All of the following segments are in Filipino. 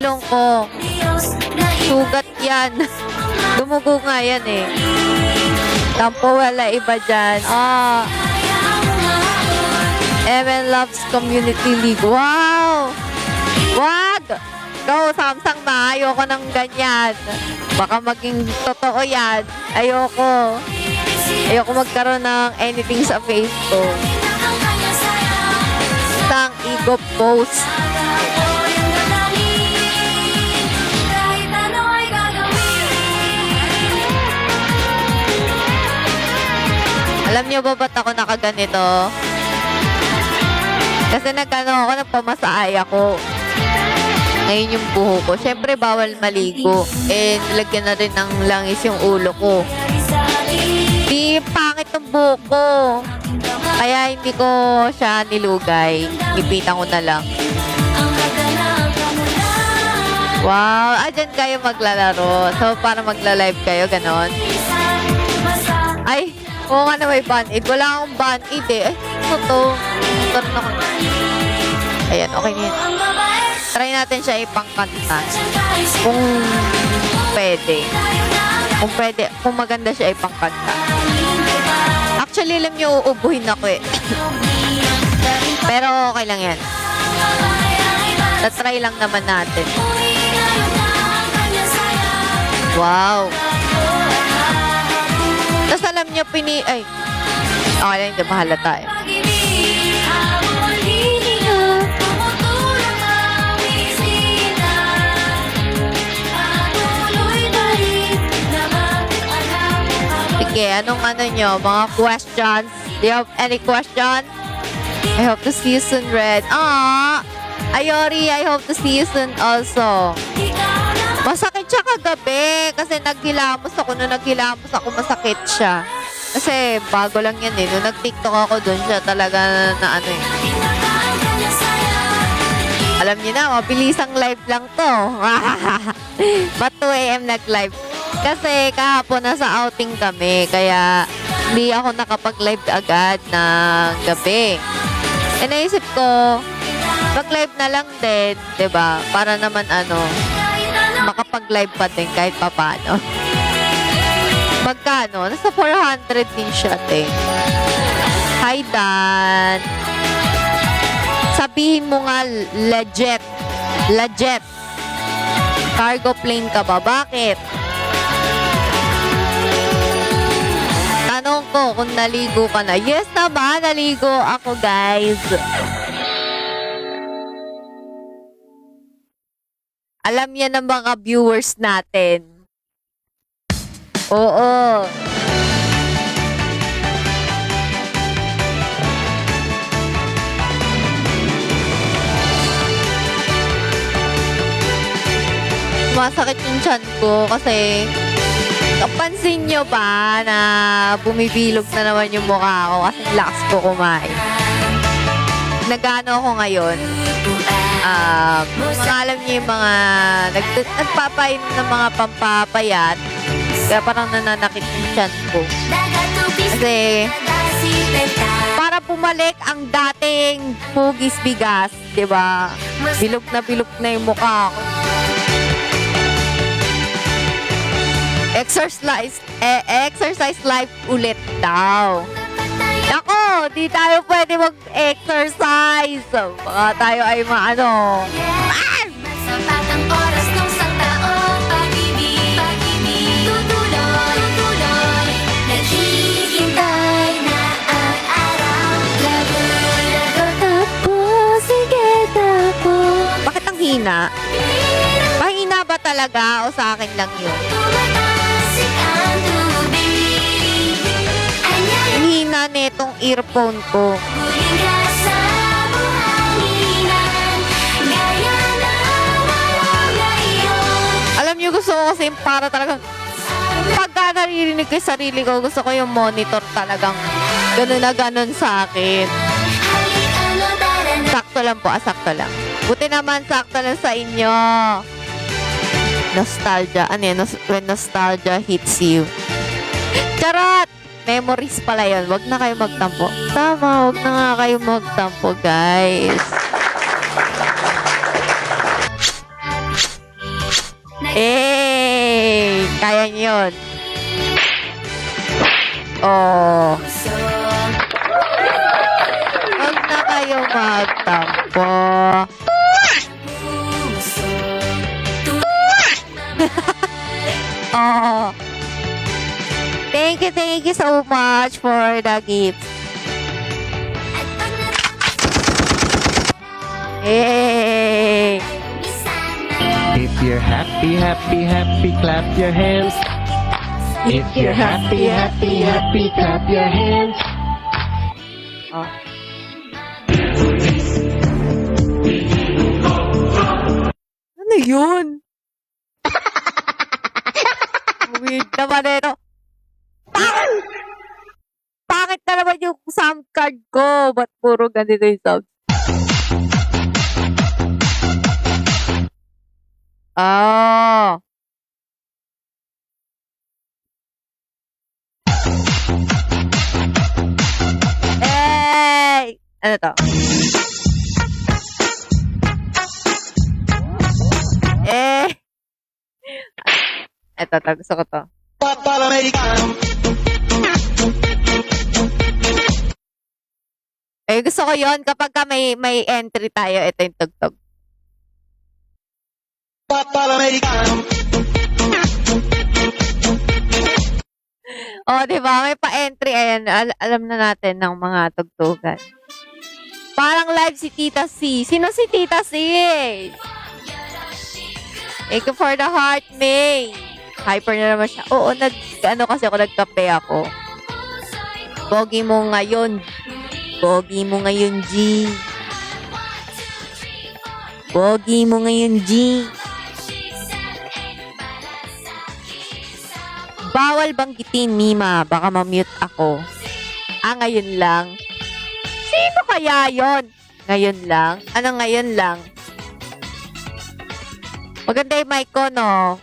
ilong ko. Sugat yan. Dumugo nga yan eh. Tampo wala iba dyan. MN Loves Community League. Wow! Wag! Go, Samsung na. Ayoko ng ganyan. Baka maging totoo yan. Ayoko. Ayoko magkaroon ng anything sa Facebook. Isang ego post. Alam niyo ba ba't ako nakaganito? Kasi nagpamasaay ako. Ngayon yung buho ko. Siyempre, bawal maligo. Nilagyan na rin ng langis yung ulo ko. Di pangit ang buho ko. Kaya hindi ko siya nilugay. Ipitan ko na lang. Wow! Dyan kayo maglalaro. So, para magla-live kayo, ganon. Ay! Oo nga na may band-aid. Wala akong band-aid eh. Ay, ano to? Karoon ako. Ayan, okay na yan. Try natin siya ipangkanta. Kung pwede. Kung pwede. Kung maganda siya ipangkanta. Actually, alam niyo, uubuhin ako eh. Pero okay lang yan. Tatry lang naman natin. Wow! Tapos alam niyo, ay, okay lang, hindi mahala tayo. Sige, anong nyo, mga questions? Do you have any question? I hope to see you soon, Red. Ayori, I hope to see you soon also. Masakit siya kagabi kasi naghilamos ako. Nung naghilamos ako, masakit siya. Kasi bago lang yan eh. Nung nag-TikTok ako doon siya talaga na ano eh. Alam niyo na, mabilisang live lang to. But 2 a.m. nag-live. Kasi kahapon nasa outing kami. Kaya hindi ako nakapag-live agad ng gabi. Naisip ko, mag-live na lang din. 'Di ba? Para naman makapag-live pa din kahit papano. Magkano? Nasa 400 din siya, Hi, Dan. Sabihin mo nga, legit. Legit. Cargo plane ka ba? Bakit? Tanong ko kung naligo ka na. Yes naman, naligo ako, guys. Alam yan ng mga viewers natin. Oo. Masakit yung tiyan ko kasi napansin nyo ba na bumibilog na naman yung mukha ko kasi lakas ko kumain. Nagano ako ngayon. Alam niyo yung mga nagpapain ng mga pampapayat. Kaya parang nananakit yung tiyan ko. Kasi para bumalik ang dating hugis bigas, diba? Bilog na yung mukha ko. Exercise life ulit daw. Ako, di tayo pwede mag-exercise. Baka tayo ay maano. Sapat ang oras ng isang taon. Pag-ibig, tutuloy. Naghihintay na ang araw. Lago, tapo, sige, tapo. Bakit ang hina? Mahina ba talaga o sa akin lang yun? Tumatasik ang tubig. Ang hina netong earphone ko. Huling ka sa buhanginan. Gaya ng araw ngayon. Alam niyo, gusto ko kasi para talagang pagka naririnig ko yung sarili ko, gusto ko yung monitor talagang ganun na ganun sa akin. Halik ano tara na. Sakto lang po, sakto lang. Buti naman, sakto lang sa inyo. Nostalgia. Ano yan? When nostalgia hits you. Charot! Memories pala yun. Wag na kayo magtampo. Tama, wag na nga kayo magtampo, guys. Kaya niyo yun. Oh. Huwag na kayo magtampo. Oh. Thank you so much for the gift. Yay! If you're happy, happy, happy, clap your hands. If you're happy, happy, happy, clap your hands. Oh. Ano yun? Weird naman ito. Bakit na naman yung sound card ko? Ba't puro ganito yung sound? Oh. Hey! Ano to? Eh! Eto, gusto ko to. Eh, gusto ko yon kapag ka may entry tayo, ito yung tugtog. Oh, di ba? May pa-entry. Ayan, alam na natin ng mga tugtugan. Parang live si Tita C. Sino si Tita C? Thank you for the heart, May. Hyper na naman siya. Oo, kasi ako, nagkape ako. Pogi mo ngayon. Pogi mo ngayon, G. Pogi mo ngayon, G. Bawal banggitin, Mima. Baka ma-mute ako. Ngayon lang. Sino kaya yon? Ngayon lang? Ano ngayon lang? Maganda yung mic ko, no?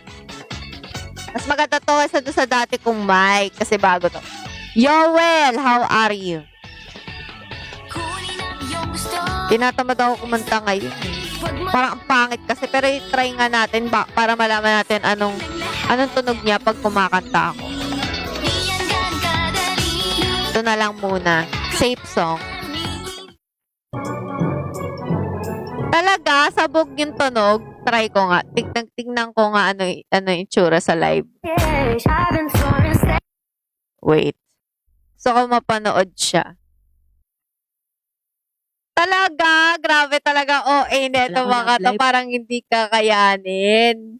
Mas maganda to sa dati kong mic. Kasi bago to. Yoel, how are you? Tinatamad ako kumanta ngayon. Parang ang pangit kasi. Pero try nga natin para malaman natin anong tunog niya pag kumakanta ako. Ito na lang muna. Safe song. Talaga, sabog yung tunog. Try ko nga. Tignan ko nga ano yung itsura sa live. Wait. So, kung mapanood siya. Talaga, grabe talaga. OA neto mga to. Parang hindi kakayanin.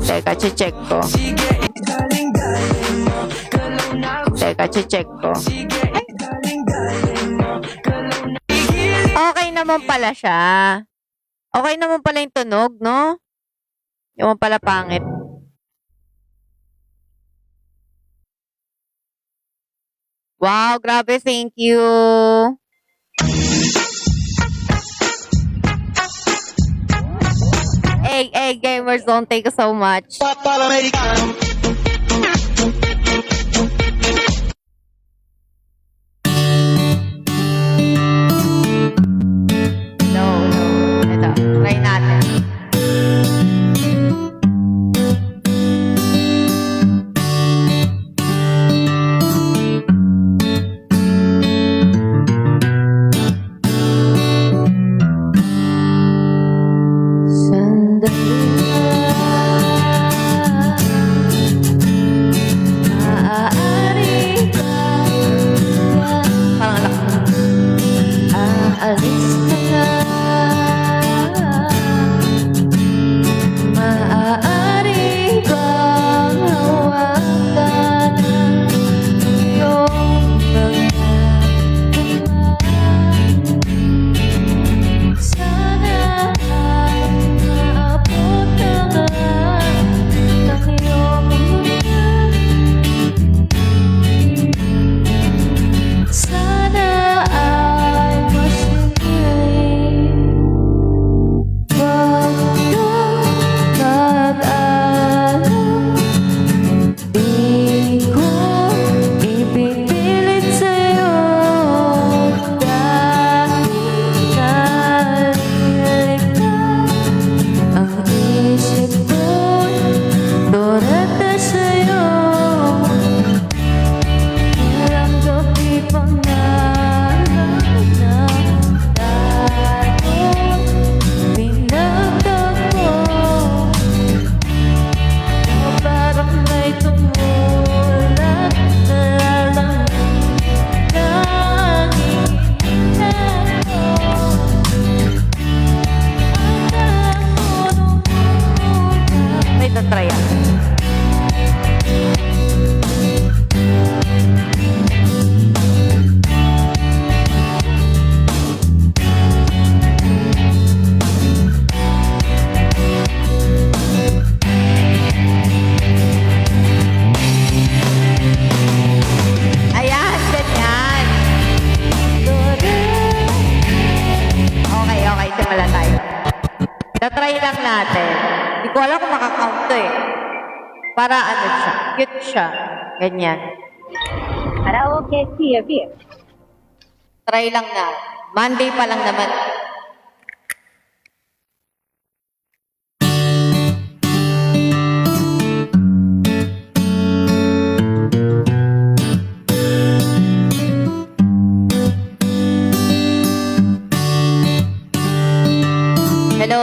Teka, check ko. Ay. Okay naman pala siya. Okay naman pala yung tunog, no? Yung pala pangit. Wow, grabe. Thank you. Hey, Gamers Zone, thank you so much. No. Ito, try natin. Tatry lang natin. Hindi ko alam kung makakount to eh. Para ano siya, cute siya. Ganyan. Karaoke TV. Try lang na. Monday pa lang naman. Hello.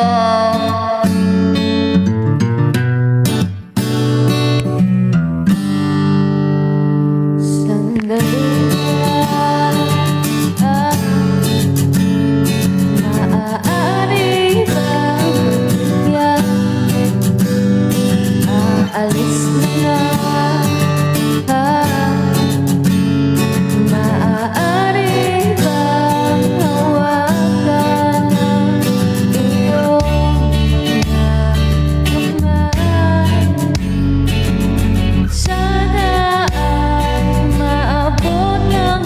Sandali maaari bang yan? Aalis na maaari bang hawakan ng iyong kamay? Sana ay maabot ng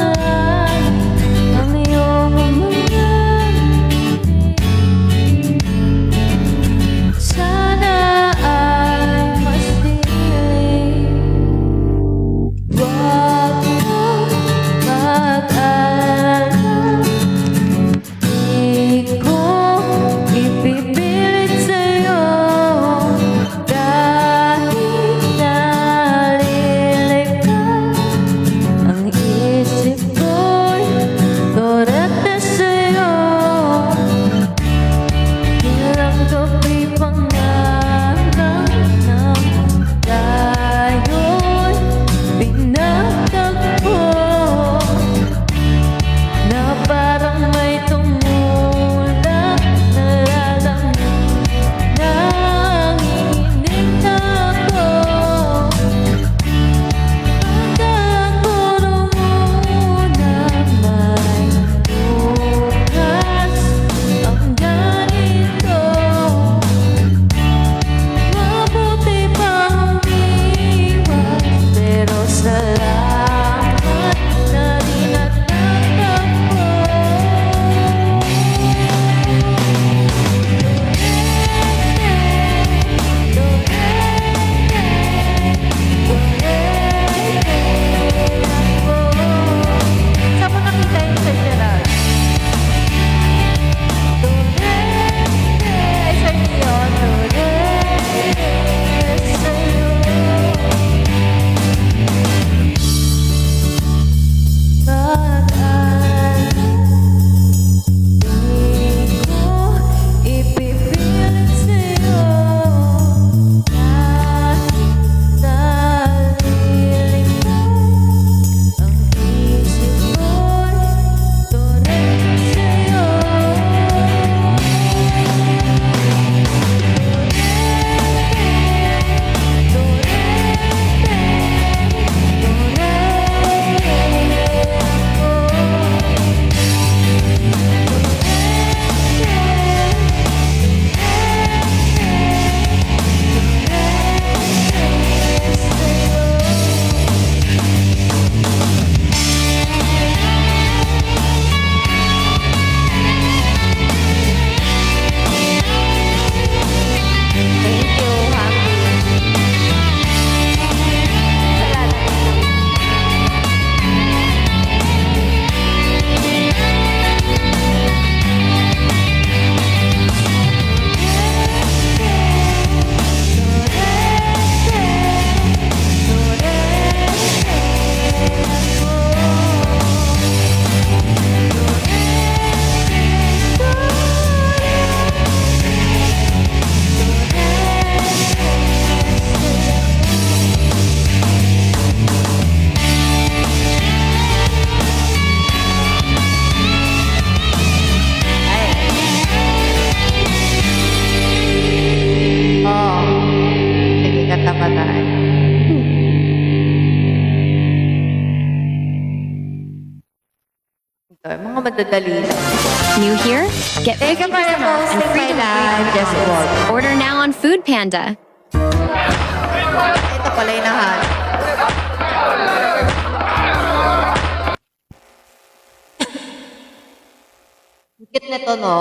ang iyong mga sana ay mas dilim. Huwag mong mag-alala, di ko ipipilit sa'yo kahit nalilika. Ang isip ko'y torete sa'yo. Ilang gabi pang naranam tayo'y pinagtagpo na parang may tumulak na lalamig. Nanginginig ako pagkakuro mo na may bukas ang ganito. Mabuti pang umiwas, pero salamat na rin at natakbo. Saan mo nakita yun sa Gerald? Ay, sa inyo. Ipipilit sa'yo kahit nalilig ka. Ang isip ko'y torete sa'yo. Thank you, Happy. Salamat. Oo. Sige, kanta pa tayo. Ito, yung mga madadali lang. New here? Get Thank you for 50% off and posting free my delivery live. Just walk. Order now on Food Panda. Ito pala yung nahanap. Ang cute nito, no?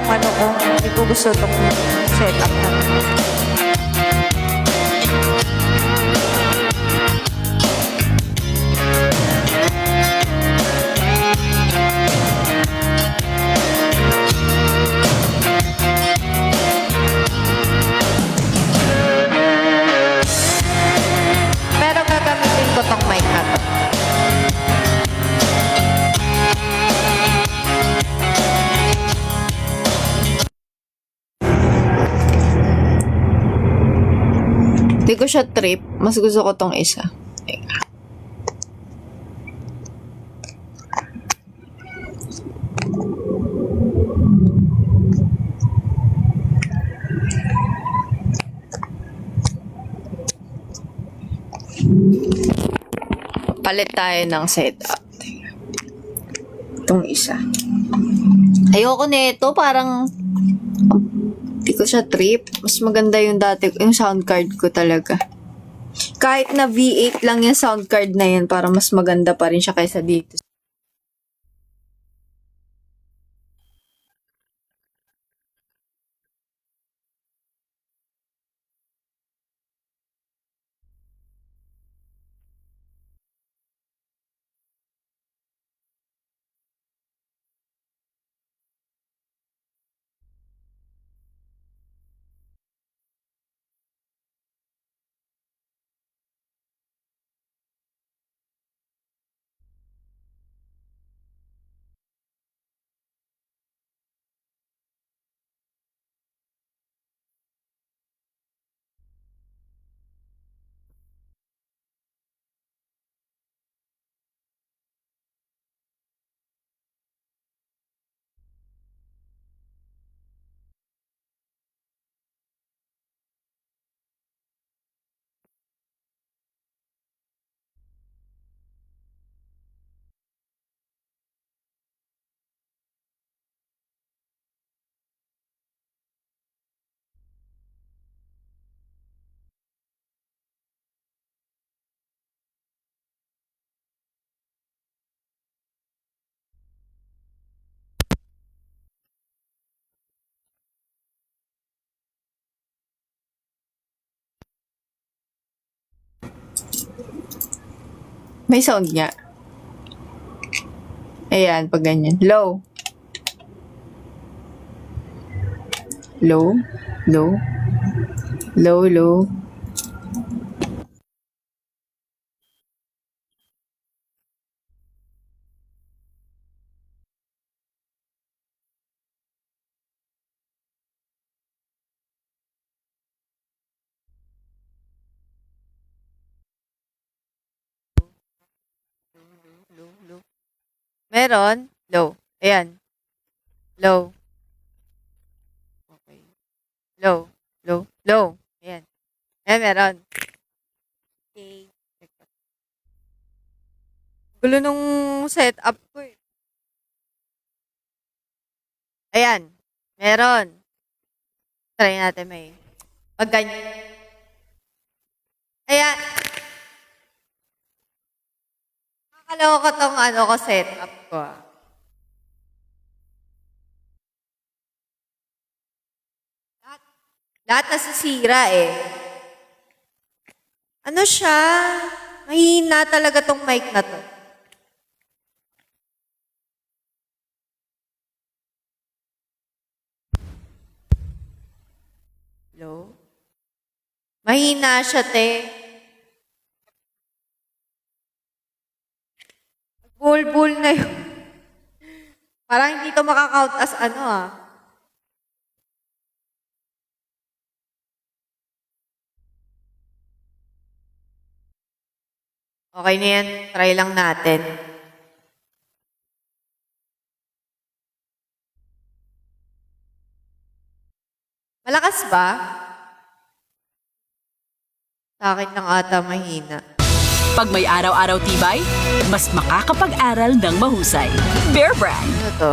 ano ko. Hindi ko gusto itong setup na to. Pero gagamitin ko tong mic na to. Hindi ko siya trip. Mas gusto ko tong isa. Teka. Palit tayo ng setup. Teka. Itong isa. Ayoko nito. Parang hindi ko siya trip. Mas maganda yung dati, yung sound card ko talaga. Kahit na V8 lang yung sound card na yun, para mas maganda pa rin siya kaysa dito. May sound niya. Ayan, pag ganyan. Low. Low. Low. Low, low. Low, low. Meron. Low. Ayan. Low. Okay. Low. Low. Low. Ayan. Ayan, meron. Okay. Gulo nung setup ko eh. Ayan. Meron. Try natin may. Pag ganyan. Ayan. Nakakaloka tong ano ko setup ko ah. Lahat nasisira eh. Ano siya? Mahina talaga tong mic na to. Hello? Mahina siya, te. Bull na yun. Parang hindi to makakount as ano ah. Okay na yan. Try lang natin. Malakas ba? Sa akin lang ata mahina. Pag may araw-araw tibay, mas makakapag-aral ng mahusay. Bear Brand. Ano to?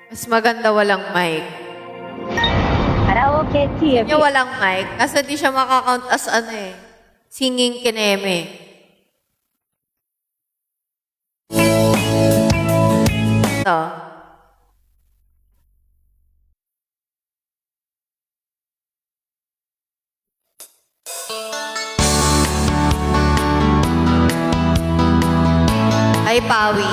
Mas maganda walang mic. Yung walang mic, kasi di siya makakount as ano eh. Singing kineme. Ito. Ay, Pawi.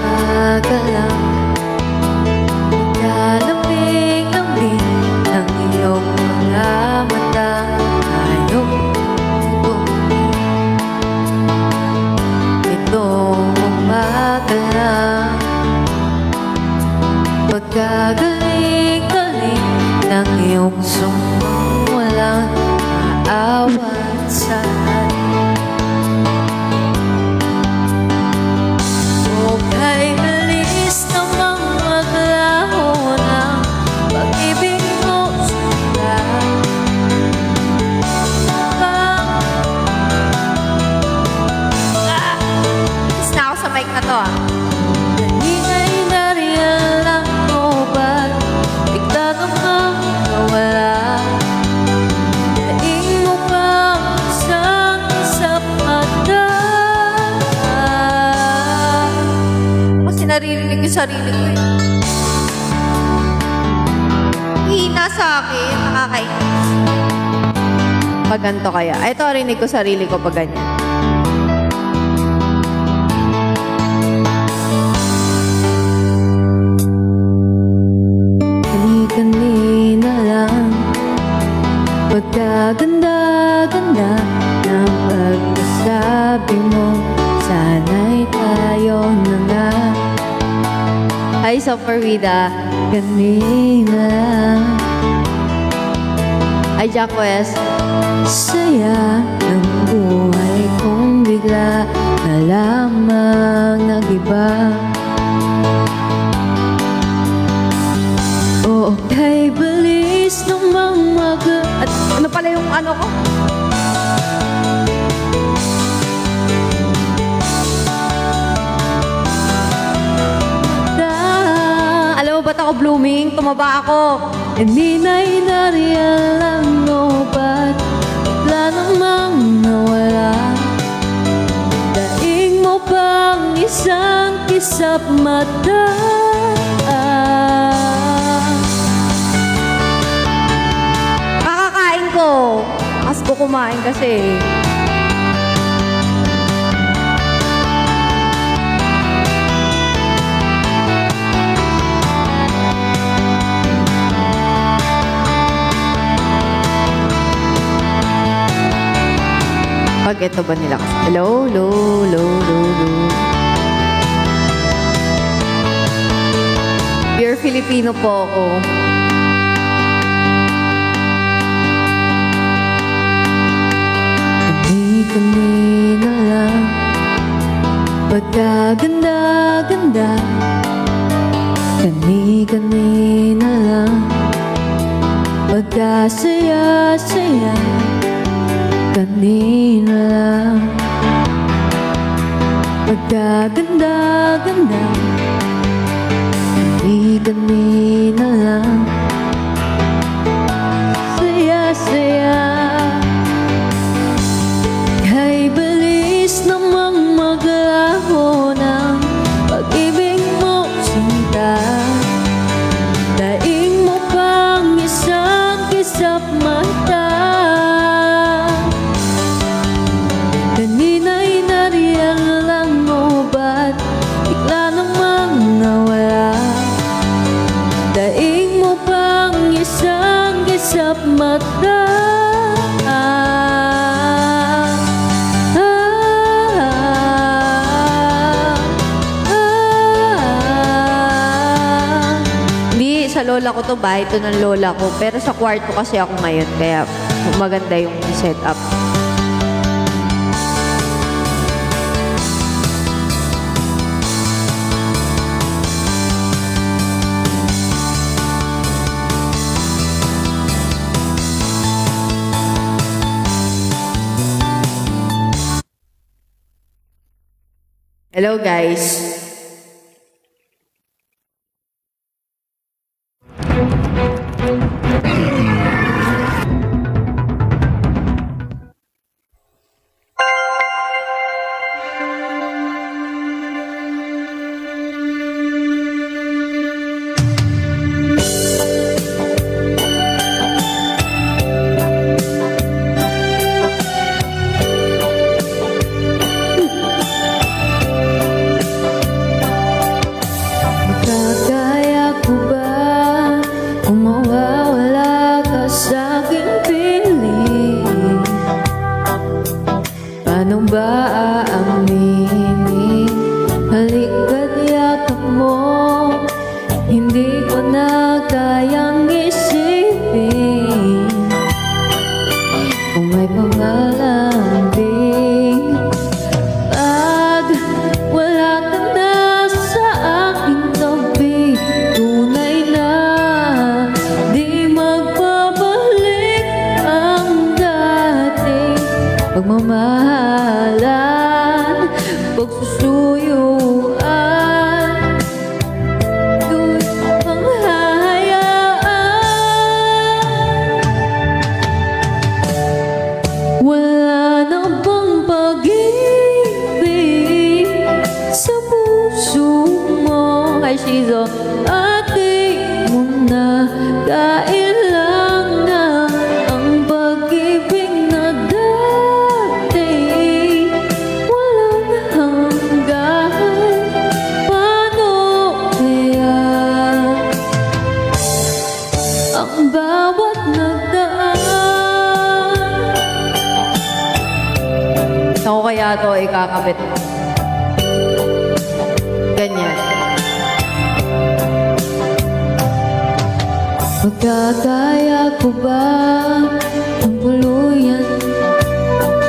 Magalang Kalamig-lamig ng iyong mga mata Ayok itong umaga lang Pagkagaling-galing ng iyong sumbong walang maawat sa atin Huwag bilis namang maglaho ng pag-ibig mo sila Is na ako sa mic na to Ingay na riyan lang mo ba't bigla namang nawala Daing mo bang isang isang mata Kasi naririnig yung sarili ko eh. Hina sa akin, nakakainis. Pag ganito kaya. Ay, ito, rinig ko sarili ko pag ganyan. Kani-kanina lang Pagkaganda-ganda ng pagkasabi mo Sana'y tayo na nga Hi, Soperwida. Kanina lang Ay, Jack West. Saya ng buhay kong bigla na lamang nag-iba Oo, kay bilis namang At ano pala yung ano ko? Alam mo ba't ako blooming? Tumaba ako. Ninay na riyan lang mo ba't bigla namang nawala? Daing mo bang isang kisap mata? Kakakain ko. Akas ko kumain kasi. Pag ito ba nila kasi? Hello, lo, lo, lo, lo. Pure Filipino po ako. Kani-kanina lang Pagkaganda-ganda Kani-kanina lang Pagkasaya-saya Kanina lang Pagkaganda-ganda Kani-kanina lang Saya-saya Kay bilis namang maglaho ng pag-ibig mo sinta Daing mo pang isang kisap mata Kanina'y nariyan lang mo ba't bigla namang nawala Daing mo pang isang kisap mata Hindi, sa lola ko to, bahay to ng lola ko. Pero sa kwarto kasi ako ngayon, kaya maganda yung setup. Hello guys. Kaya ko ba kung mawawala ka sa aking piling? Paano ba aaminin? Halika't yakap mo, hindi ko na kayang isipin. Kung may pangalambing, pag wala ka na sa aking tabi, tunay na di magbabalik ang dating pagmamahalan, pagsusuyuan. Doon ang hahayaan. Wala na bang pag-ibig sa puso mo? Ay, Shizo, ating mo na kailangan ang pag-ibig na dati walang hanggan. Paano kaya ang bawat nagdaan? Saan ko kaya ito ikakabit? Ganyan. Magkakaya ko ba ang tuluyan?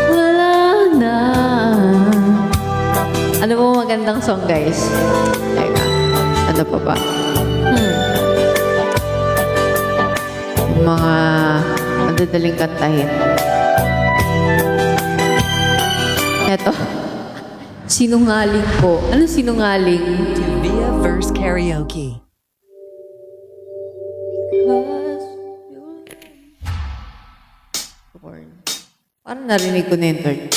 Wala na. Ano mo magandang song, guys? Teka. Ano pa ba? Yung mga madadaling kantahin. Eto. Sinungaling po. Ano sinungaling? Via Verse Karaoke. Parang narinig ko na yung third.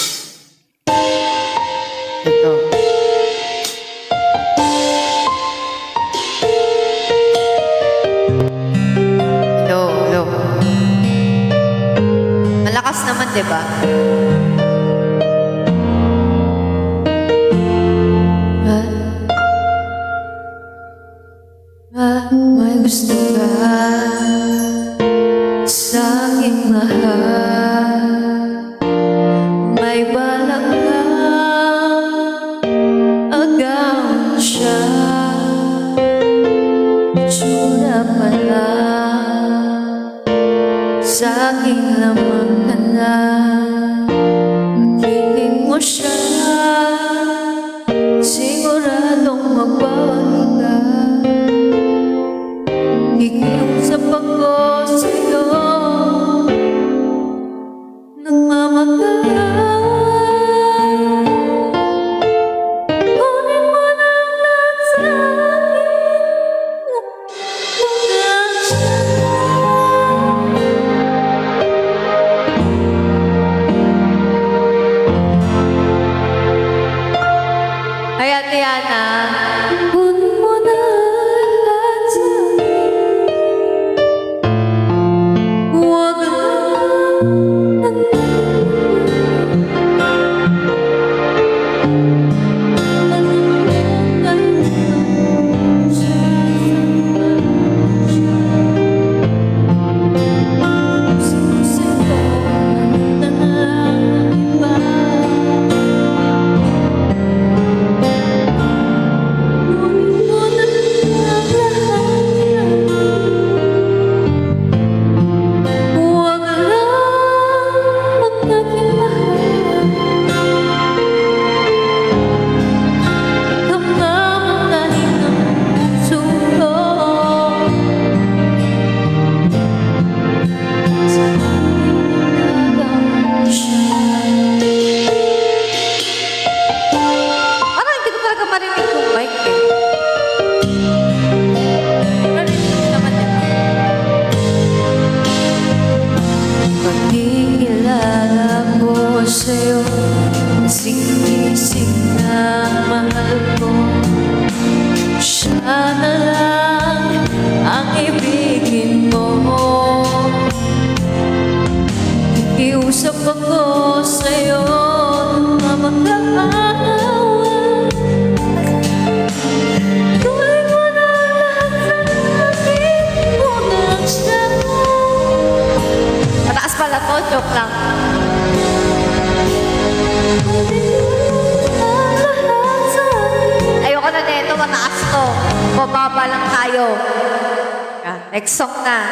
Ito. Hello, hello. Malakas naman, di ba? May gusto ka sa aking mahal, may balak ka agaw siya, itsura pa lang sa aking lamang ka na, akitin mo siya, siguradong magbabago ka. Ikiusap ako sa'yo, nagmamagay. Kunin mo na ang lahat sa akin, hanggang siya. joke lang. Ayoko na nito, mataas to. Bababa lang tayo. Teka, next song na.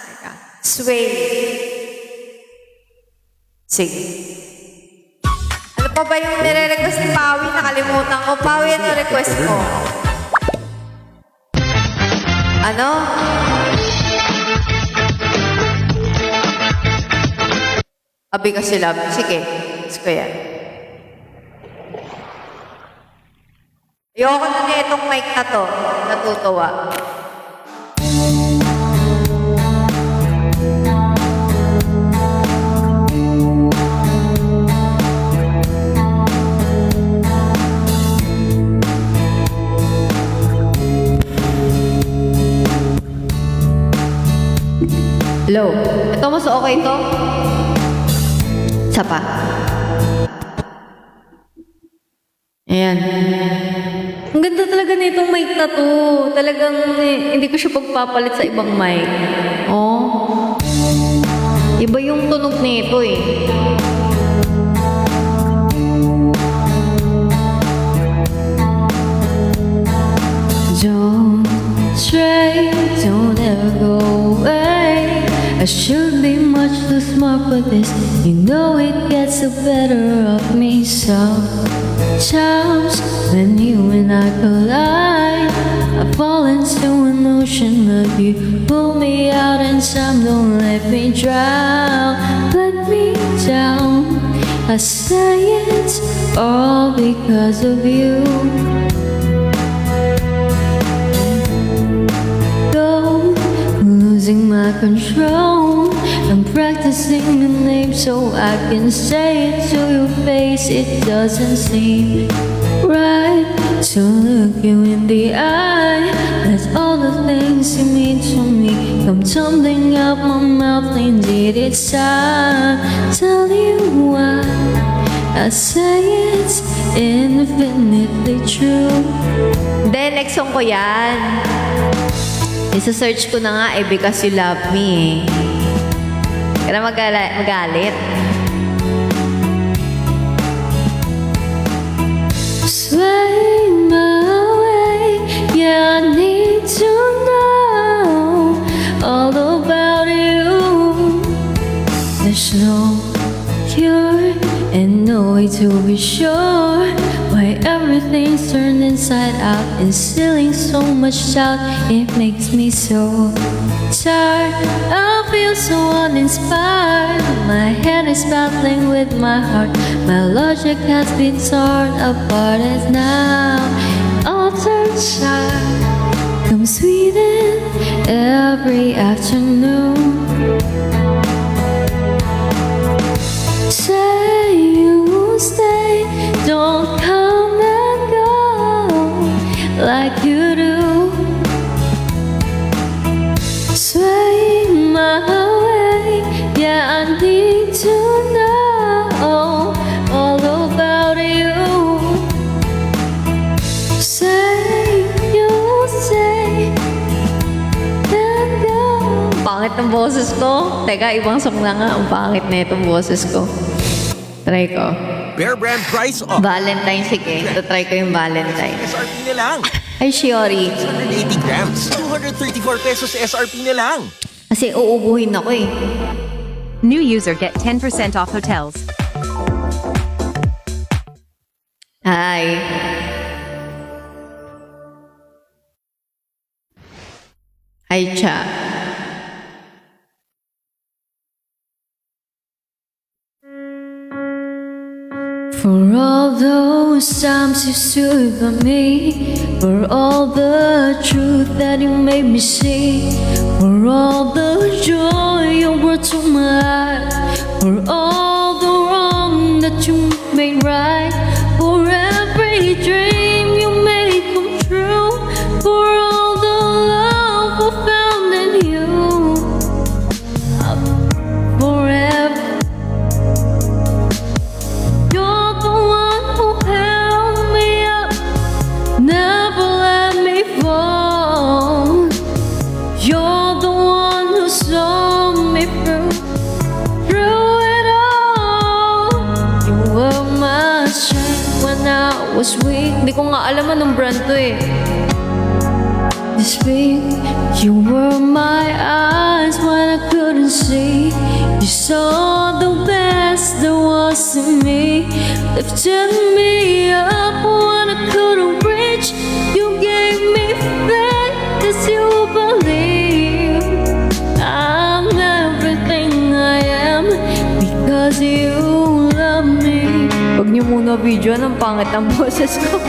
Teka, Sway. Sige. Ano pa ba yung nire-request ni Pawi? Nakalimutan ko. Pawi, ano request mo? Ano? Abi kasi love. Sige. Gusto ko yan. Ayoko na na itong mic na to. Natutuwa. Hello. Ito mas okay to? Isa pa. Ayan. Ang ganda talaga nitong mic na to. Talagang hindi ko siya pagpapalit sa ibang mic. Oh. Iba yung tunog nito eh. Don't stray, don't ever go away. I should be much too smart for this. You know it gets the better of me sometimes. When you and I collide, I fall into an ocean of you. Pull me out and some don't let me drown. Let me down. I say it's all because of you. Losing my control. I'm practicing the name so I can say it to your face. It doesn't seem right to look you in the eye. Let all the things you mean to me come tumbling out my mouth. Indeed, it's time. Tell you why I say it's infinitely true. Then, next song ko yan. Isa-search ko na nga eh, because you love me eh. Kaya magalit. Sway my way, yeah, I need to know all about you. There's no cure and no way to be sure why everything's turned inside out, instilling so much doubt. It makes me so tired. I feel so uninspired. My head is battling with my heart. My logic has been torn apart as now altered side comes sweetened every afternoon. Say you will stay, don't come and go like you do. Sway my way, yeah, I need to know all about you. Say you'll stay and go. Pangit ng boses ko. Teka, ibang song na nga. Ang pangit na itong boses ko. Try ko. Bear Brand price off. Valentine, sige. Try ko yung Valentine. SRP na lang. Ay, Shiori. 180 grams. 234 pesos SRP na lang. Kasi uubuhin ako eh. New user get 10% off hotels. Hi. Hi, Cha. For all those times you stood by me, for all the truth that you made me see, for all the joy you brought to my life, for all the wrong that you made right, for every dream you made come true, for all the love I found in you, forever. You're the one who held me up, never let me fall. You're the one who saw me through was weak. Hindi ko nga alam anong brand to eh. This week, you were my eyes when I couldn't see. You saw the best there was in me, lifted me up when I couldn't reach. You gave me faith 'cause you believe I'm everything I am because you love me. Huwag niyo muna video, ang pangit ng boses ko.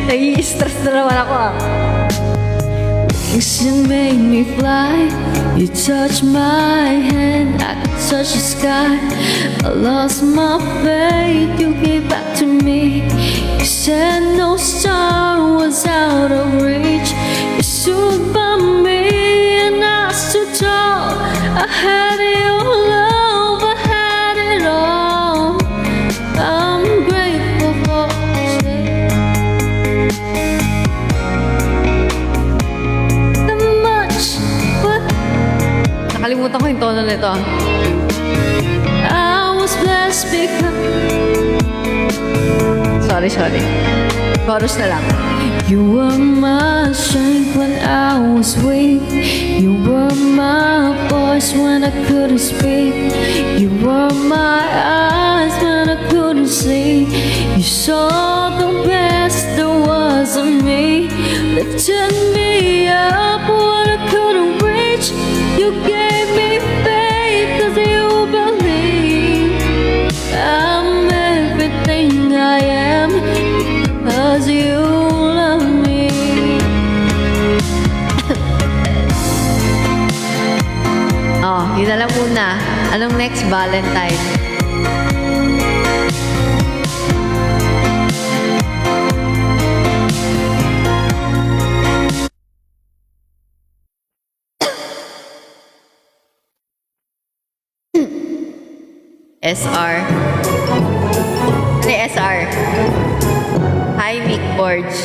Nai-stress na naman ako ah. You made me fly. You touched my hand, I could touch the sky. I lost my faith, you gave back to me. You said no star was out of reach. You stood by me and I stood tall. I had your love, I had it all. I'm grateful for the much. What? Nakalimutan ko yung tono nito. I was blessed because Sorry. Chorus na lang. You were my strength when I was weak. You were my voice when I couldn't speak. You were my eyes when I couldn't see. You saw the best there was in me, lifted me up when I couldn't reach. You gave me faith 'cause you believe I'm everything I am because you love me. Oh, yun na lang muna. Anong next Valentine? SR. Ano yung SR? Hi, Mick Borge.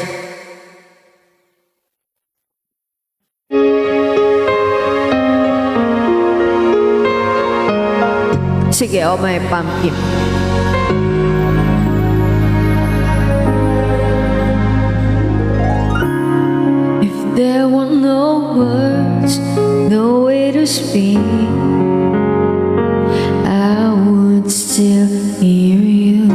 Sige, oh, may pumpkin. If there were no words, no way to speak, I would still hear you.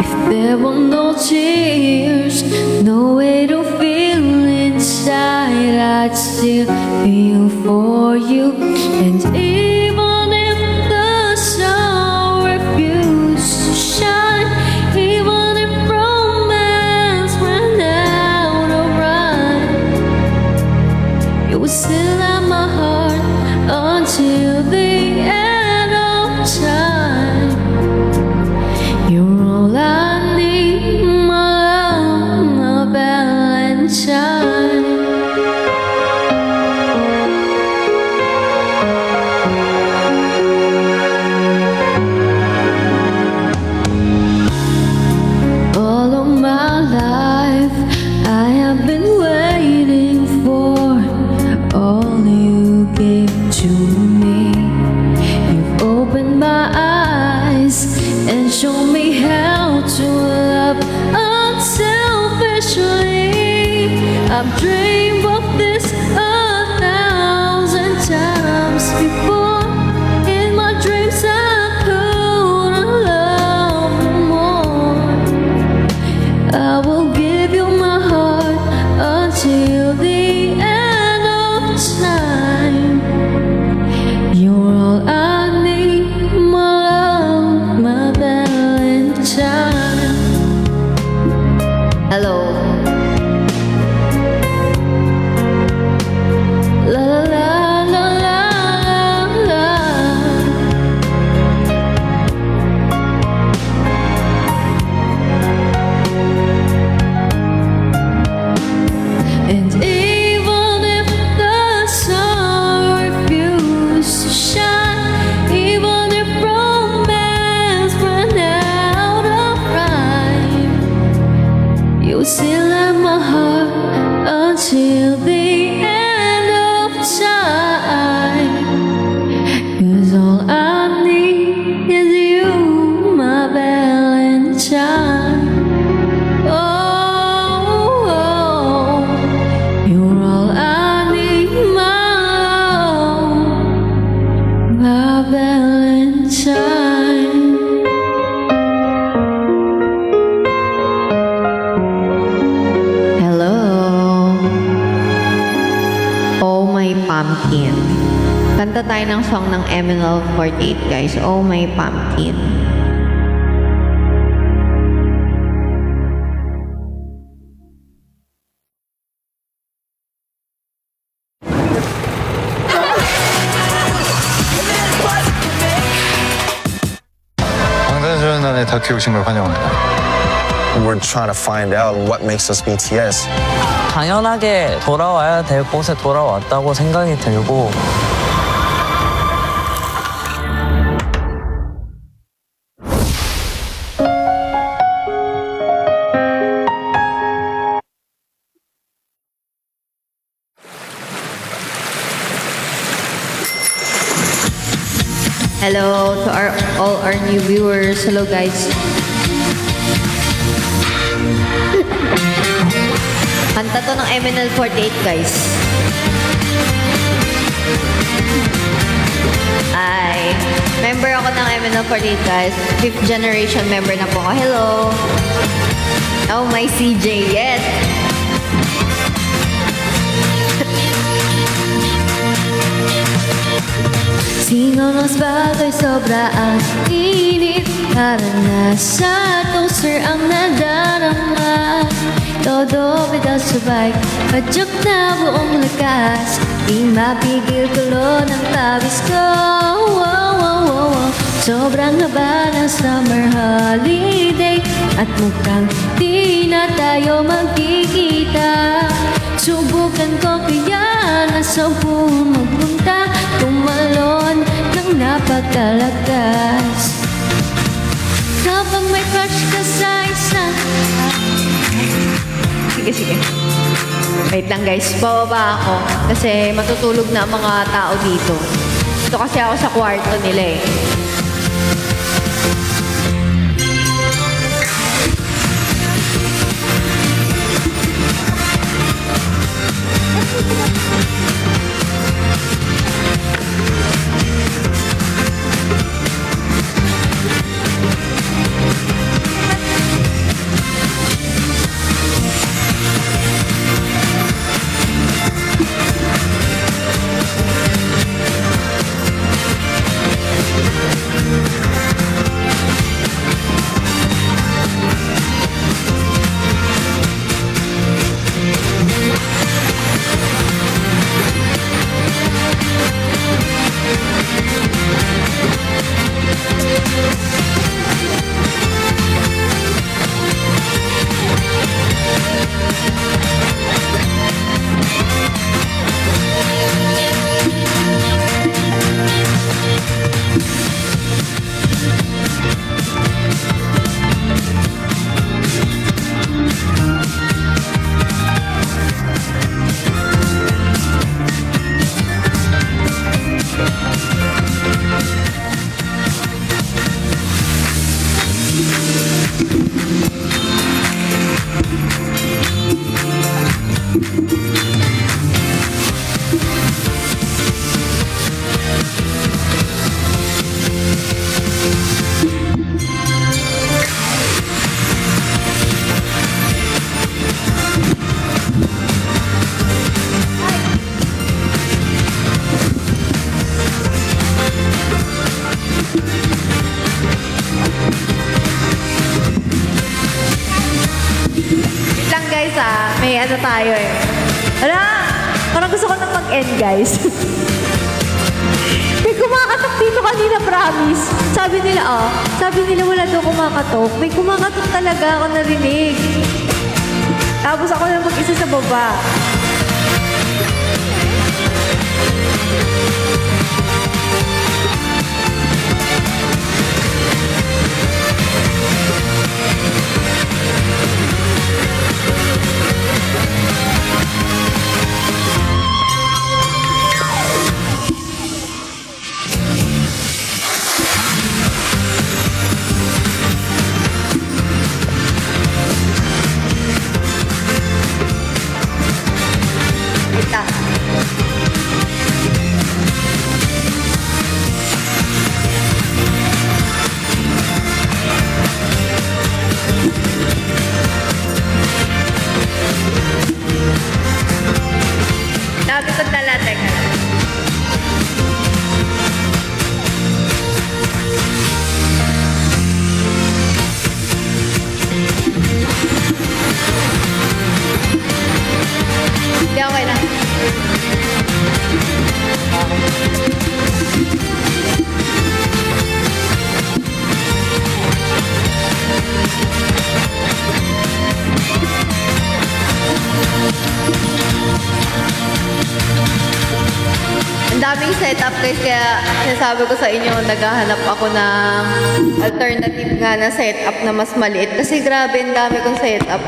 If there were no tears, no way to feel inside, I'd still feel for you. And even if the sun refused to shine, even if romance ran out of rhyme, you would still have my heart until the end of time. You're all I need, my love, my Valentine. All of my life, I have been waiting for all you gave to me. Pumpkin. Kanta tayo ng song ng MNL48, guys. Oh My Pumpkin. 방탄소년단에 다큐 오신 걸 환영합니다. We're trying to find out what makes us BTS. 당연하게 돌아와야 될 곳에 돌아왔다고 생각이 들고 Hello to all our new viewers. Hello, guys. Kanta to ng MNL48, guys. Ay, member ako ng MNL48, guys. 5th generation member na po ako. Hello. Oh, my CJ. Yes. Sino mas bagay sobra ang init para nasa toaster ang nadarama. Todo sabay, padyok na buong lakas. Di mapigil tulo ng pawis ko. Wow, wow, wow, wow. Sobrang haba ng summer holiday at mukhang di na tayo magkikita. Subukan ko kaya na sa magpunta, tumalon ng napakalakas. Kapag may crush ka sa isang Sige. Wait lang, guys. Bababa ako. Kasi matutulog na ang mga tao dito. Ito kasi ako sa kwarto nila eh. May ano tayo eh. Ala, parang gusto ko nang mag-end, guys. May kumakatok dito kanina, promise. Sabi nila wala daw kumakatok. May kumakatok talaga ako narinig. Tapos ako lang mag-isa sa baba. Nakapitod na lang, teka. Ang daming setup guys, kaya sinasabi ko sa inyo, naghahanap ako ng alternative nga na setup na mas maliit. Kasi grabe, ang dami kong setup.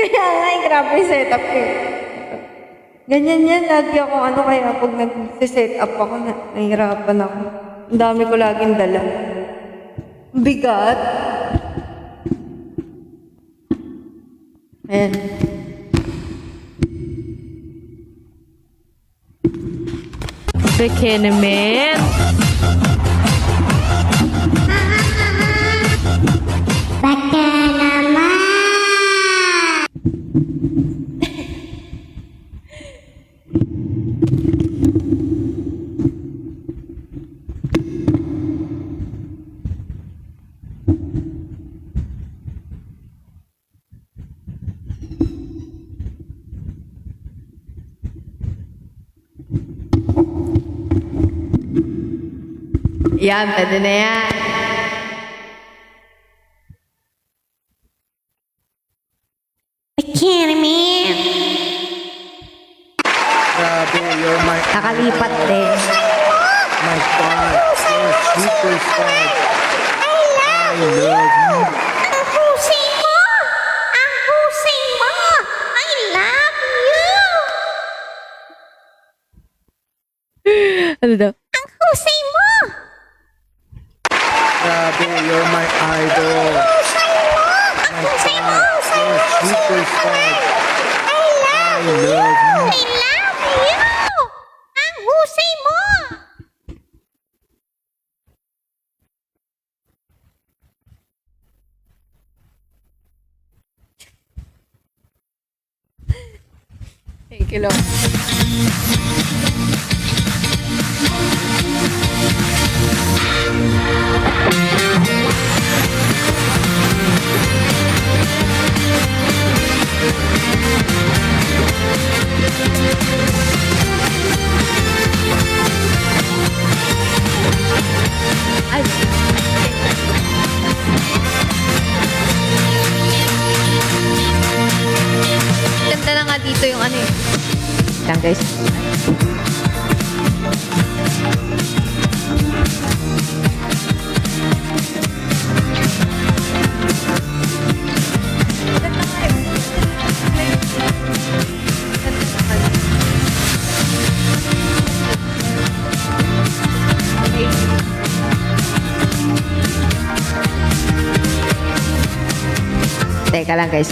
Kaya nga, grabe yung setup ko. Ganyan yan, lagi ako kaya pag nag-set up ako, nahihirapan ako. Ang dami ko laging dala. Bigat. Ayan. Bikini man. Yan, pwede na yan. Grabe, you're my Nakalipat din. my God. You're superstar. I love you. Ang husay mo! Ang husay mo! I love you! Ano daw? Ang husay mo! Grabe, you're my idol. My God, you're superstar. I love you. I love you! Ang husay mo! Thank you, Lord. Ay. Ganda na nga dito yung ano eh. Lang guys. Teka lang guys.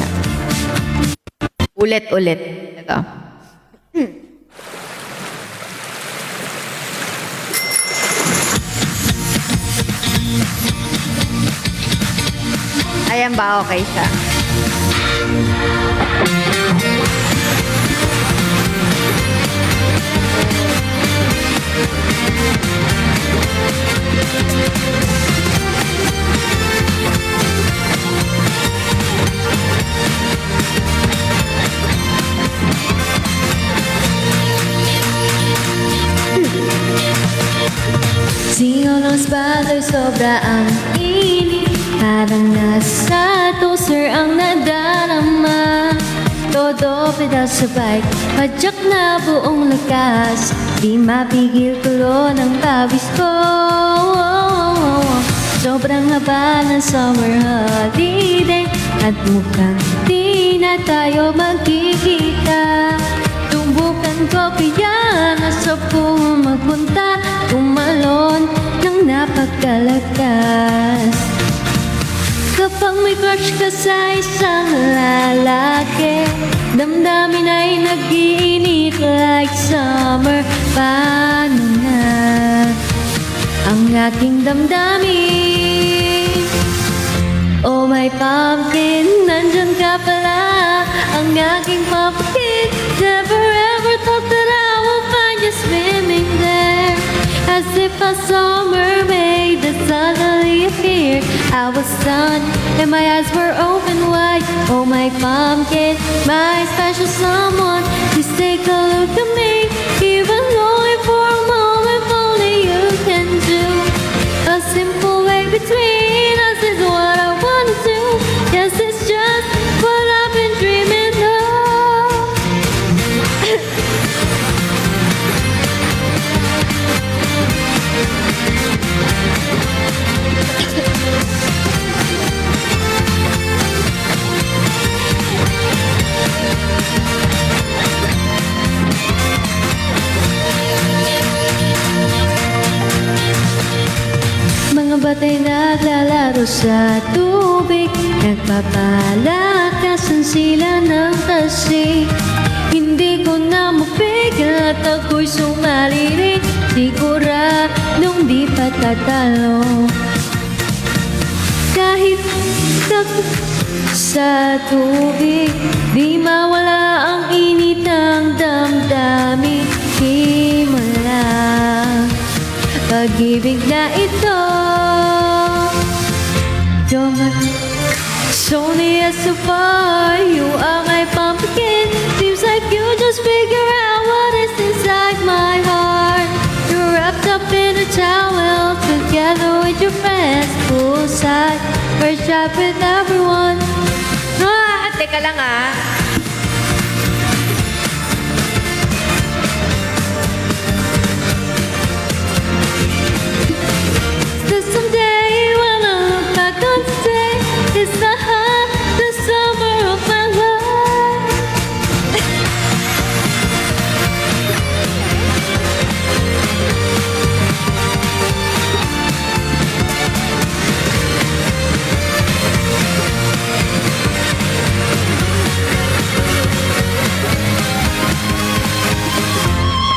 Ulit-ulit. Ito. Ayan ba? Okay siya. Singaw ng spotlight, sobra ang init. Parang nasa toaster ang nadarama. Todo pedal sa bike, padyak na buong lakas. Di mapigil tulo ng pawis ko. Sobrang haba ng summer holiday, at mukhang di na tayo magkikita. Tumbukan ko kaya nasa po magpunta, tumalon ng napakalakas. Kapag may crush ka sa isang lalaki, damdamin ay nag-iinit like summer. Paano na ang aking damdamin? Oh my pumpkin, nandyan ka pala. Ang aking pumpkin, never ever thought that I will find you swimming there. As if I saw a mermaid that suddenly appeared. I was stunned and my eyes were open wide. Oh my pumpkin, my special someone, please take a look at me. Even only for a moment, only you can do. A simple way between us is what I wanna do. Yes, it's just what I've been dreaming of. Mga batay naglalaro sa tubig, nagpapalakasan sila ng tasik. Hindi ko na mapigil at ako'y sumali rin, siguradong di pa tatalo. Kahit takot sa tubig, di mawala ang init ng damdamin. Himala pag-ibig na ito. It's only as so far. You are my pumpkin. Seems like you just figure out what is inside my heart. You're wrapped up in a towel, together with your friends, poolside, first shot with everyone. Teka lang ah. That someday when I look back on today, it's the summer of my life.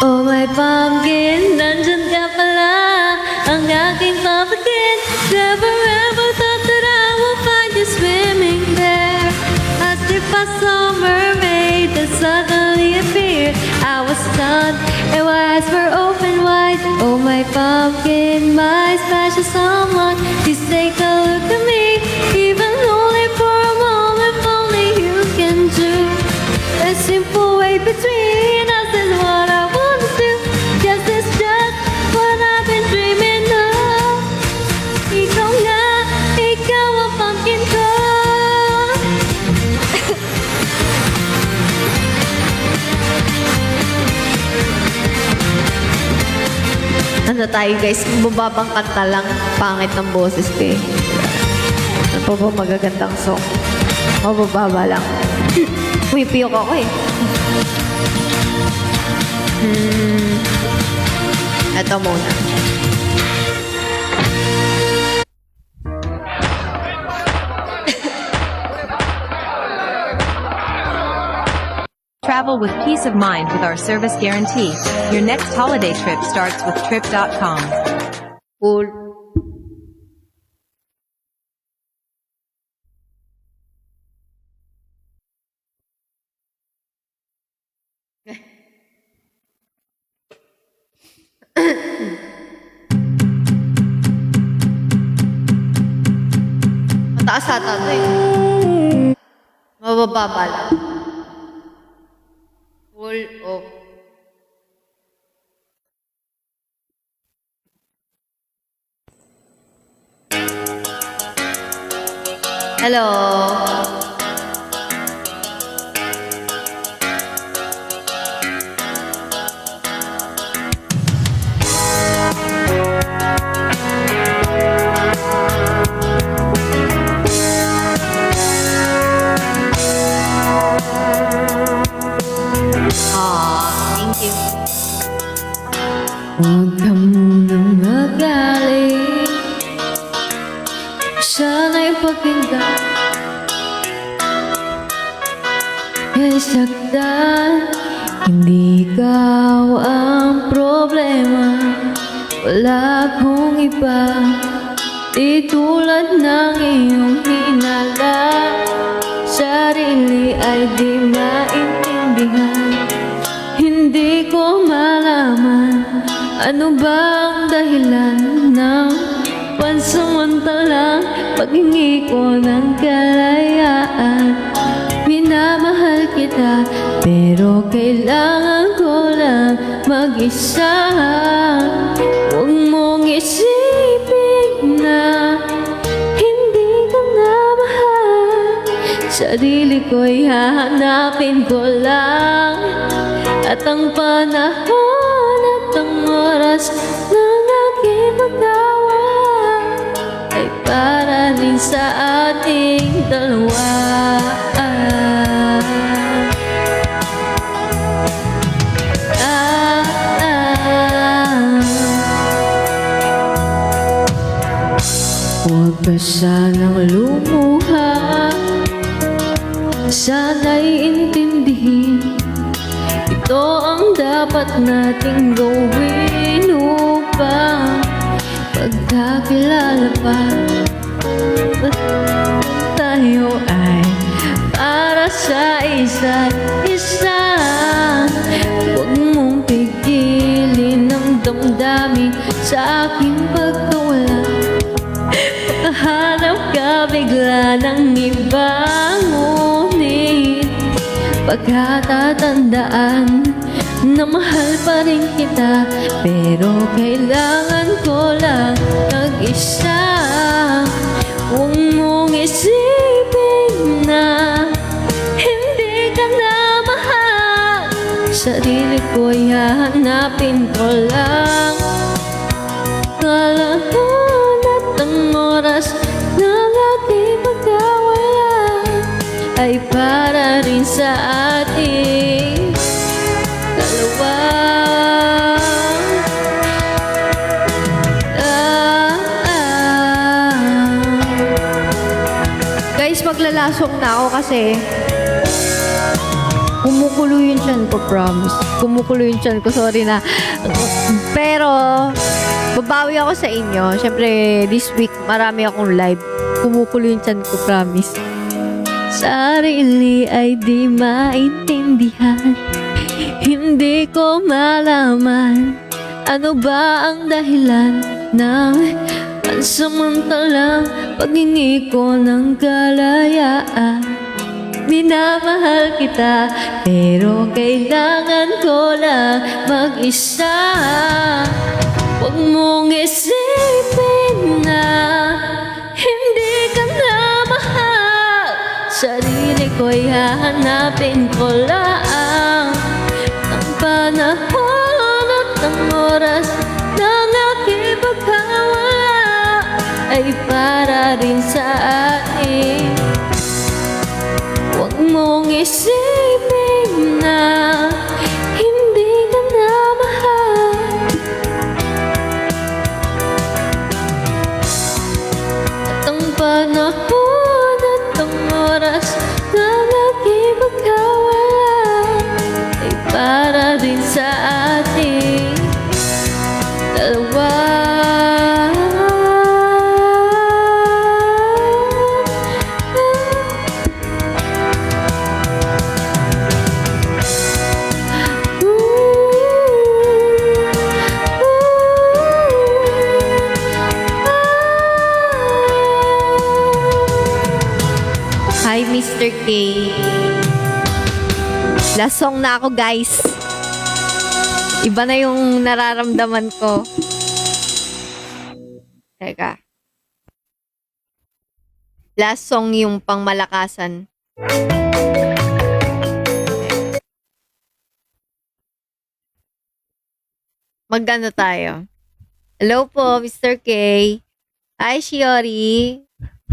Oh my pumpkin, nandyan ka pala. Ang aking pumpkin, never ever thought that I will find you swimming there. As if I saw a mermaid that suddenly appeared. I was stunned and my eyes were open wide. Oh my pumpkin, my special someone, please take a look at me. Even only for a moment, only you can do. A simple way between us is what I want to do. Yes, it's just what I've been dreaming of. Ikaw nga, ikaw ang pumpkin ko. Ano tayo guys, bumabang kanta lang, pangit ng boses ko eh. Ano pa ba magagandang song? Mabababa lang. Pumipiyok ako eh. Ito muna. Travel with peace of mind with our service guarantee. Your next holiday trip starts with trip.com. Cool. Mataas ata ito eh. Mabababa lang. Full of. Hello. Thank you. Huwag ka munang magaling, sana'y pakinggan. Kay saktan, hindi ikaw ang problema. Wala akong iba, di tulad ng iyong Ano bang dahilan ng pansamantalang paghingi ko ng kalayaan? Minamahal kita, pero kailangan ko lang mag-isa. Huwag mong isipin na hindi ka na mahal. Sarili ko'y hahanapin ko lang. At ang panahon at ang oras ng aking pagtawa ay para rin sa ating dalawa. Huwag ka sanang lumuha, sana'y intindihin. Ito ang dapat nating gawin upang pagkakilala pa. Tayo ay para sa isa't isa. Huwag mong pigilin ang damdamin sa aking pagkawala. Hanap ka bigla ng ibang ngunit pagkatatandaan na mahal pa rin kita, pero kailangan ko lang mag-isa. Huwag mong isipin na hindi ka na mahal. Sarili ko'y hahanapin ko lang. Kalahan at ang oras ng ating pagkawala ay para rin sa ating dalawa. Guys, maglalasong na ako kasi kumukulo yung tiyan ko, promise. Kumukulo yung tiyan ko, sorry na. Pero, babawi ako sa inyo. Siyempre, this week, marami akong live. Kumukulo yung tiyan ko, promise. Sarili ay di maintindihan. Hindi ko malaman ano ba ang dahilan ng pansamantalang paghingi ko ng kalayaan. Minamahal kita, pero kailangan ko lang mag-isa. Huwag mong isipin na hindi ka na mahal. Sarili ko'y hahanapin ko lang. Ang panahon at ang oras ng aking pagkawala ay para rin sa atin. Huwag mong isipin na hindi ka na mahal. At ang panahon at ang oras ng aking pagkawala ay para rin sa ating dalawa. Hi, Mr. K. Last song na ako, guys. Iba na yung nararamdaman ko. Teka. Last song yung pangmalakasan. Magano tayo? Hello po, Mr. K. Hi, Shiori.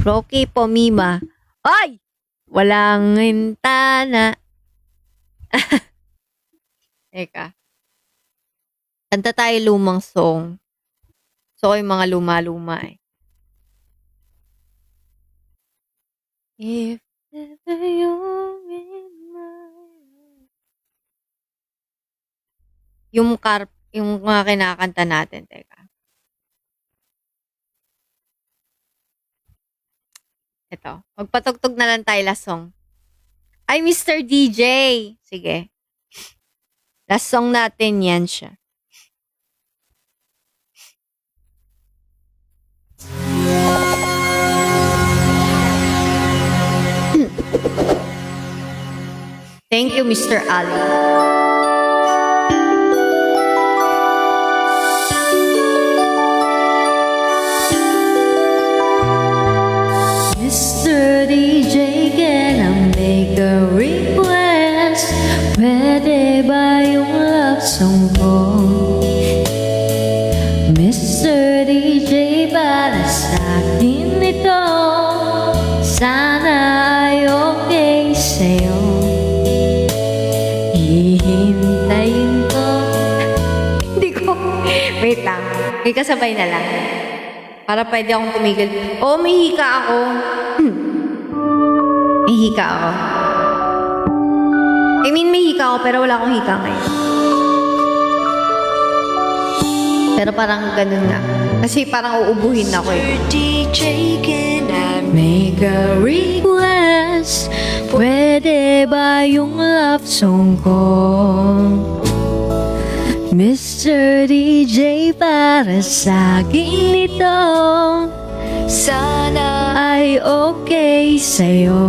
Rocky po, Mima. Ay! Walang hintana. Teka. Kanta tayo lumang song. So, yung mga luma-luma eh. If ever you're in my... Yung mga kinakanta natin. Teka. Ito. Magpatugtog na lang tayo last song. Ay, Mr. DJ. Sige. Last song natin yan siya. Thank you, Mr. Ali. Mr. DJ, can I make a request? Pwede ba yung love song ko? Mr. DJ, para sa akin ito. Sana ay okay sa'yo. Hihintayin ko. Hindi ko. Wait lang. May kasabay na lang. Para pwede akong tumigil. Oo, may hika ako. May hika ako. I mean, may hika ako pero wala akong hika ngayon. Pero parang ganun na. Kasi parang uubuhin ako eh. DJ, can I make a request? Pwede ba yung love song ko? Mr. DJ, para sa akin ito. Sana ay okay sa'yo.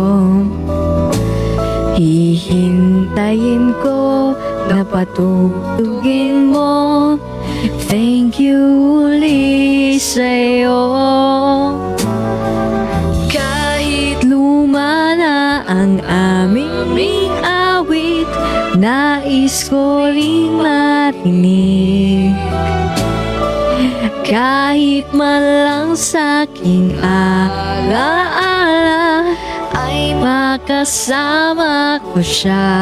Hihintayin ko na patutugin mo. Thank you ulit sa'yo. Kahit luma na ang aming awit, nais ko ring marinig. Kahit man lang sa'king alaala, ay makasama ko siya.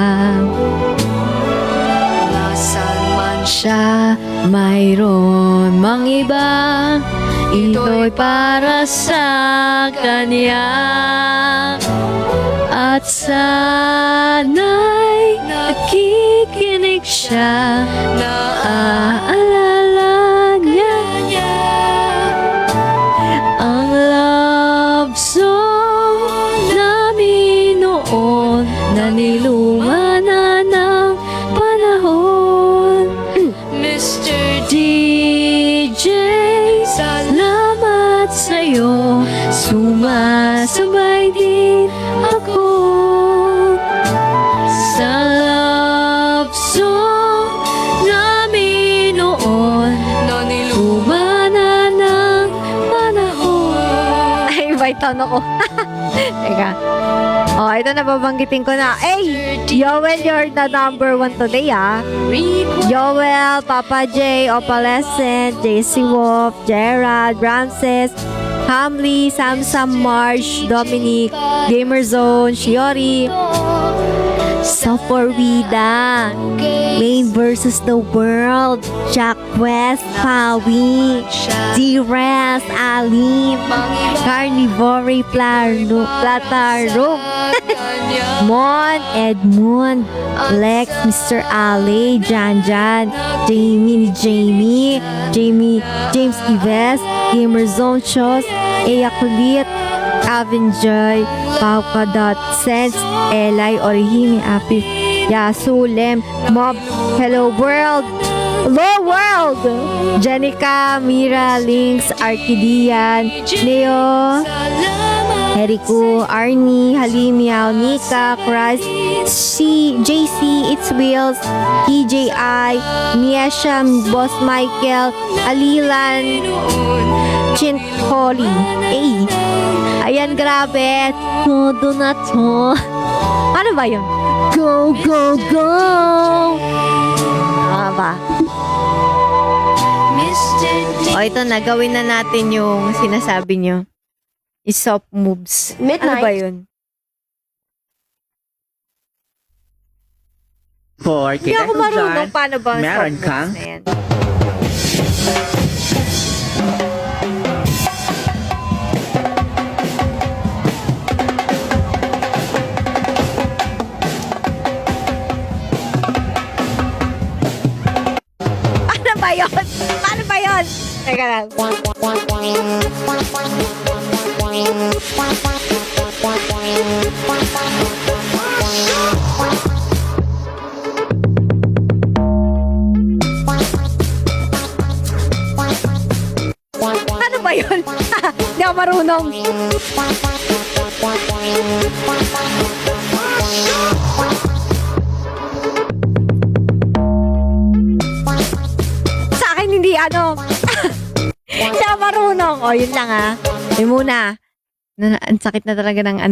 Nasaan man siya, mayroon mang iba, ito'y para sa kanya. At sana'y nakikinig siya, naaalala niya ang love song namin noon na niluma na ng panahon. Mr. DJ, salamat sa'yo, sumasabay din ako sa love song namin noon na niluma na ng panahon. Ay, by town ako. Teka. Oh, ito na babanggitin ko na. Hey, Yoel, you're the number 1 today, ah. Yoel, Papa J, Opalescent, JC Wolf, Gerald, Ramses, Hamley, Samsam, Marsh, Dominic, Gamerzone, Shiori, Soforwida, Main versus the World, Jack West, Pawi, D-Res, Alim, Carnivore, Plataro, Mon, Edmund, Lex, Mr. Ale, Janjan, Jamie, James Ives, Gamerzone Shows, Eyakulit, Avin Joy, Pauka.Sense, Eli, Orihime, Apif, Yasulem, Mob, Hello World, Jenica, Mira, Links, Arkidian, Leo, Erico, Arnie, Halimi, Nika, Christ, JC, It's Wheels, TJI, Miesha, Boss Michael, Alilan, Chint Holly. Eh, ayan, grabe. Todo na to. Ano ba yun? Go, go, go! Ano ba? O, ito na. Gawin na natin yung sinasabi nyo. Isop moves. Ano ba yun? Hindi ako marunong paano ba ang stop moves na yan. Ano ba yun? Paano ba yun? Teka lang. Ano ba yun? Hindi ako marunong. ako. Yun lang Yun muna. Ang sakit na talaga ng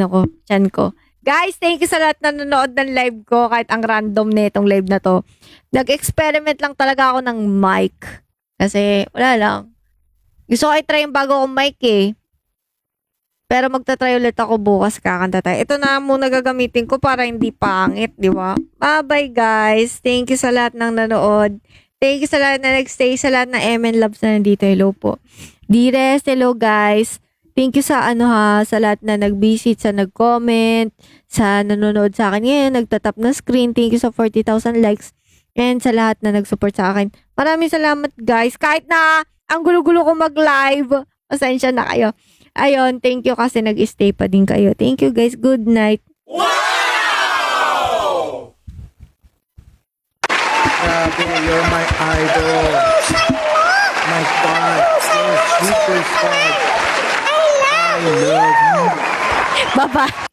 tiyan ko. Guys, thank you sa lahat na nanonood ng live ko kahit ang random na itong live na to. Nag-experiment lang talaga ako ng mic. Kasi, wala lang. Gusto ko i-try yung bago kong mic Pero magta-try ulit ako bukas, kakanta tayo. Ito na muna gagamitin ko para hindi pangit, di ba? Bye-bye guys. Thank you sa lahat ng nanood. Thank you sa lahat na nagstay, sa lahat ng MN Loves na nandito. Hello po. Dires, hello guys. Thank you sa sa lahat na nag-visit, sa nag-comment, sa nanonood sa akin ngayon, nagtatap na screen. Thank you sa 40,000 likes. And sa lahat na nag-support sa akin. Maraming salamat guys. Kahit na ang gulo-gulo ko mag-live, pasensya na kayo. Ayun, thank you kasi nag-stay pa din kayo. Thank you guys. Good night. Grabe, you're my idol. My God, you're a superstar. I love you. Bye-bye.